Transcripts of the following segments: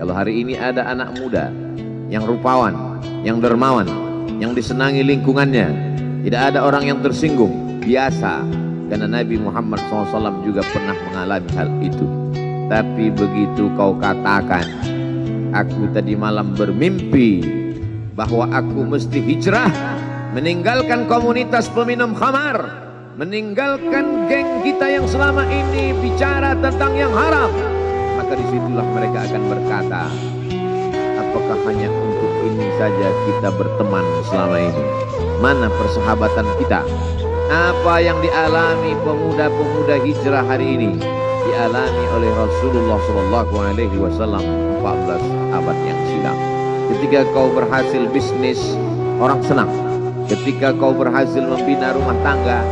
Kalau hari ini ada anak muda yang rupawan, yang dermawan, yang disenangi lingkungannya, tidak ada orang yang tersinggung, biasa. Karena Nabi Muhammad SAW juga pernah mengalami hal itu. Tapi begitu kau katakan, aku tadi malam bermimpi bahwa aku mesti hijrah, meninggalkan komunitas peminum khamar, meninggalkan geng kita yang selama ini bicara tentang yang haram, maka disitulah mereka akan berkata, apakah hanya untuk ini saja kita berteman selama ini? Mana persahabatan kita? Apa yang dialami pemuda-pemuda hijrah hari ini dialami oleh Rasulullah SAW 14 abad yang silam. Ketika kau berhasil bisnis, orang senang. Ketika kau berhasil membina rumah tangga,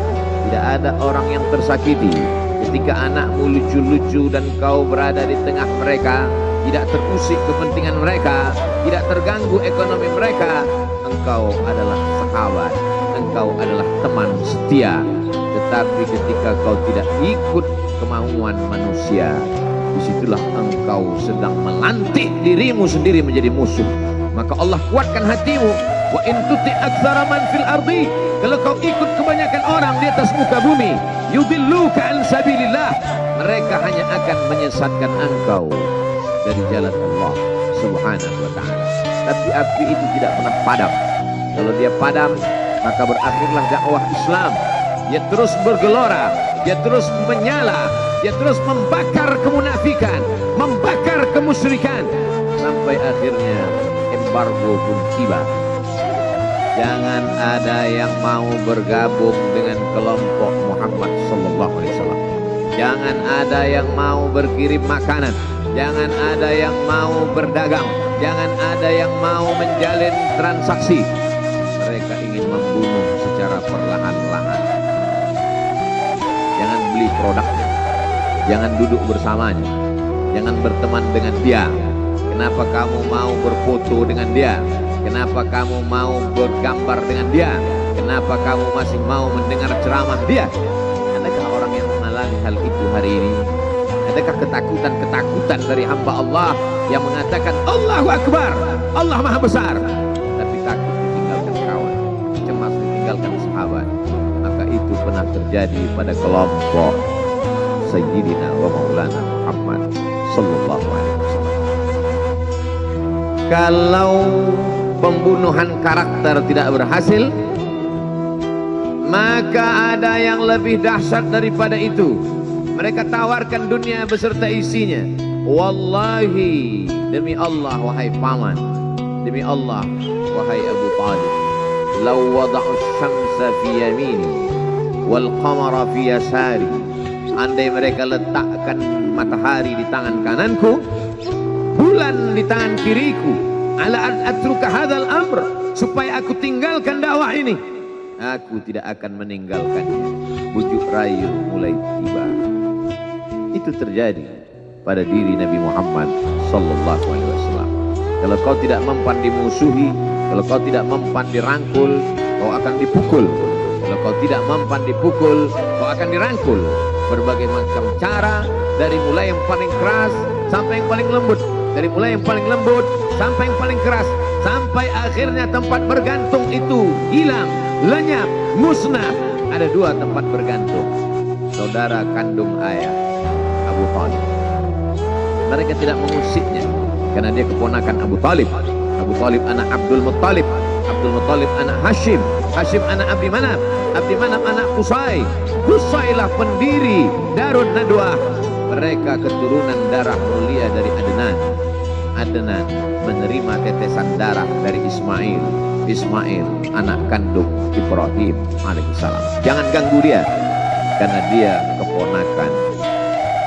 tidak ada orang yang tersakiti. Ketika anakmu lucu-lucu dan kau berada di tengah mereka, tidak terusik kepentingan mereka, tidak terganggu ekonomi mereka, engkau adalah sahabat, engkau adalah teman setia. Tetapi ketika kau tidak ikut kemauan manusia, disitulah engkau sedang melantik dirimu sendiri menjadi musuh. Maka Allah kuatkan hatimu. Wa in tuti aktsara man fil ardi, kalau kau ikut kebanyakan orang di atas muka bumi, yudilluka an sabilillah, mereka hanya akan menyesatkan engkau dari jalan Allah Subhanahu wa taala. Tapi api itu tidak pernah padam. Kalau dia padam, maka berakhirlah dakwah Islam. Dia terus bergelora, dia terus menyala, dia terus membakar kemunafikan, membakar kemusyrikan, sampai akhirnya embargo pun tiba. Jangan ada yang mau bergabung dengan kelompok Muhammad sallallahu alaihi wasallam. Jangan ada yang mau berkirim makanan, jangan ada yang mau berdagang, jangan ada yang mau menjalin transaksi. Mereka ingin membunuh secara perlahan-lahan. Jangan beli produknya, jangan duduk bersamanya, jangan berteman dengan dia. Kenapa kamu mau berfoto dengan dia? Kenapa kamu mau bergambar dengan dia? Kenapa kamu masih mau mendengar ceramah dia? Adakah orang yang mengalami hal itu hari ini? Adakah ketakutan-ketakutan dari hamba Allah yang mengatakan Allahu Akbar, Allah Maha Besar, tapi takut ditinggalkan kawan, cemas ditinggalkan sahabat? Maka itu pernah terjadi pada kelompok Sayyidina wa Maulana Muhammad sallallahu alaihi wasallam. Kalau pembunuhan karakter tidak berhasil, maka ada yang lebih dahsyat daripada itu. Mereka tawarkan dunia beserta isinya. Wallahi, demi Allah wahai paman, demi Allah wahai Abu Talib, law wada'u syamsa fi yamini wal qamara fi yasari, andai mereka letakkan matahari di tangan kananku, bulan di tangan kiriku, ala an atruka hadzal amr, supaya aku tinggalkan dakwah ini, aku tidak akan meninggalkannya. Bujuk rayu mulai tiba. Itu terjadi pada diri Nabi Muhammad sallallahu alaihi wasallam. Kalau kau tidak mempan dimusuhi, kalau kau tidak mempan dirangkul, kau akan dipukul. Kalau kau tidak mempan dipukul, kau akan dirangkul. Berbagai macam cara, dari mulai yang paling keras sampai yang paling lembut, dari mulai yang paling lembut sampai yang paling keras, sampai akhirnya tempat bergantung itu hilang, lenyap, musnah. Ada dua tempat bergantung, saudara kandung ayah Abu Talib. Mereka tidak mengusiknya karena dia keponakan Abu Talib. Abu Talib anak Abdul Muttalib, Abdul Muttalib anak Hashim, Hashim anak Abdi Manaf, Abdi Manaf anak Qusay, Qusaylah pendiri Darun Nadwah. Mereka keturunan darah mulia dari Adnan. Adnan menerima tetesan darah dari Ismail. Ismail anak kandung Ibrahim alaihissalam. Jangan ganggu dia, karena dia keponakan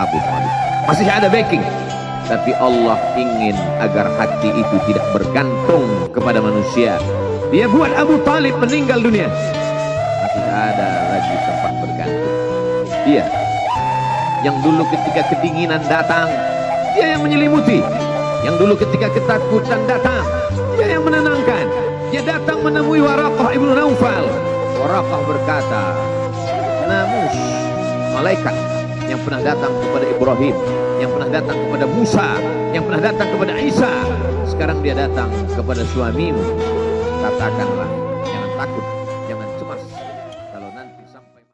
Abu Talib. Masih ada backing, tapi Allah ingin agar hati itu tidak bergantung kepada manusia. Dia buat Abu Talib meninggal dunia, masih ada lagi tempat bergantung. Dia yang dulu ketika kedinginan datang, dia yang menyelimuti. Yang dulu ketika ketakutan datang, dia yang menenangkan. Dia datang menemui Waraqah ibnu Naufal. Waraqah berkata, Namus, malaikat yang pernah datang kepada Ibrahim, yang pernah datang kepada Musa, yang pernah datang kepada Isa, sekarang dia datang kepada suamimu. Katakanlah, jangan takut.